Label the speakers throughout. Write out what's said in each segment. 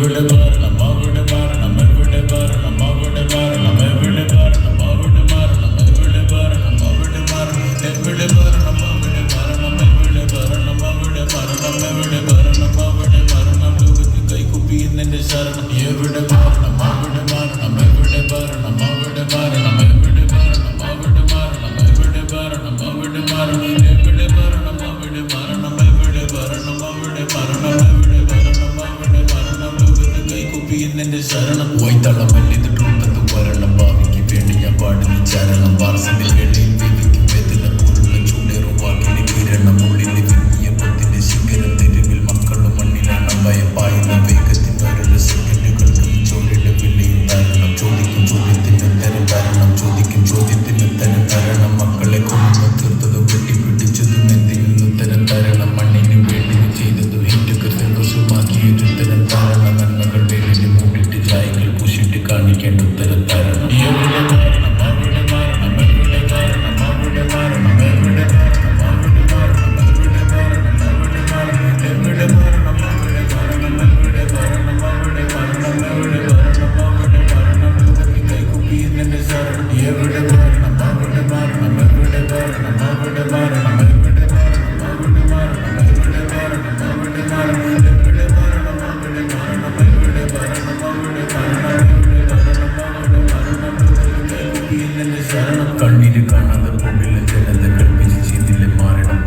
Speaker 1: എവിടെ മാറണം അവിടെ മാറണം എവിടെ മാറണം അവിടെ മാറണം എവിടെ മാറണം അവിടെ മാറണം എവിടെ മാറണം അവിടെ മാറണം എവിടെ മാറണം അവിടെ മാറണം എവിടെ മാറണം അവിടെ മാറണം എവിടെ മാറണം അവിടെ മാറണം ലോകത്തിൽ കൈകുപ്പിയിൽ നിന്റെ ശരണം എവിടെ മാറണം അവിടെ മാറണം എവിടെ മാറണം അവിടെ മാറണം എവിടെ മാറണം അവിടെ മാറണം എവിടെ മാറണം അവിടെ മാറണം എവിടെ മാറണം അവിടെ മാറണം എവിടെ മാറണം അവിടെ മാറണം എവിടെ മാറണം അവിടെ മാറണം ലോകത്തിൽ കൈകുപ്പിയിൽ നിന്റെ ശരണം വൈത്തളം വലിയതിട്ടുള്ളത് വരണം ഭാവിക്ക് വേണ്ടി ഞാൻ പാടുന്ന ചരണം വാർസിന്റെ വേളയിൽ വേവിക്കും വേദന പോലുള്ള ചൂടേറും വാക്കിന് കിരണം ഉള്ളിലെ വലിയ പൊത്തിന്റെ ശിഖരം തെരുവിൽ മക്കളും മണ്ണിലാണ് ഭയപ്പായുന്ന വേഗത്തിന് ഓരോ സെക്കൻഡുകൾക്കും ചോരയുടെ വിലയും തരണം ചോദിക്കും ചോദ്യത്തിന് ഉത്തരം തരണം ചോദിക്കും ചോദ്യത്തിന് ഉത്തരം തരണം മക്കളെ കൊന്നു തീർത്തതും വെട്ടിപ്പിടിച്ചതും എന്തിനും ഉത്തരം തരണം മണ്ണിന് വേണ്ടി ചെയ്തതും ഹിറ്റുകൾ ഫെങ്കസുമാക്കിയൊരു ഉത്തരം തരണം നന്മകൾ വേണ്ടി മൂടിയിട്ട് ചായകൾ പൂശിട്ട് കാണിക്കേണ്ട ഉത്തരം തരണം എവിടെ മാറണം അവിടെ മാറണം എവിടെ മാറണം അവിടെ മാറണം എവിടെ മാറണം അവിടെ മാറണം എവിടെ മാറണം അവിടെ മാറണം എവിടെ മാറണം അവിടെ മാറണം എവിടെ മാറണം അവിടെ മാറണം എവിടെ മാറണം അവിടെ മാറണം ലോകത്തിൽ കൈകുപ്പിയിൽ നിന്റെ ശരണം എവിടെ മാറണം അവിടെ മാറണം എവിടെ മാറണം അവിടെ മാറണം എവിടെ മാറണം അവിടെ മാറണം എവിടെ മാറണം അവിടെ മാറണം എവിടെ മാറണം അവിടെ മാറണം എവിടെ മാറണം അവിടെ മാറണം എവിടെ മാറണം അവിടെ മാറണം ലോകത്തിൽ കൈകുപ്പിയിൽ നിന്റെ ശരണം കണ്ണിന് കാണാതെ പോകില്ല ജനത കൽപ്പിച്ച് ചെയ്തില്ല മാറണം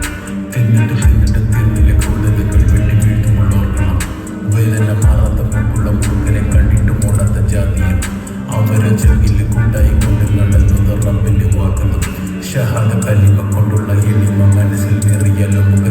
Speaker 1: തിന്നിട്ട് തീർന്നില്ല ക്രൂരതകൾ വെട്ടി വീഴ്ത്തുമുള്ളോർക്കണം വേദന മാറാത്ത മുക്കുള്ള മുറുകനെ കണ്ടിട്ട് മൂടാത്ത ജാതിയും അവരെ ചെറുകിൽ കൂട്ടായി കൊണ്ട് നടന്നത് റബ്ബിന്റെ വാക്കുകളും ഷഹാദ കലിമ കൊണ്ടുള്ള എളിമ മനസ്സിൽ നിറിയല്ലോ മുഖ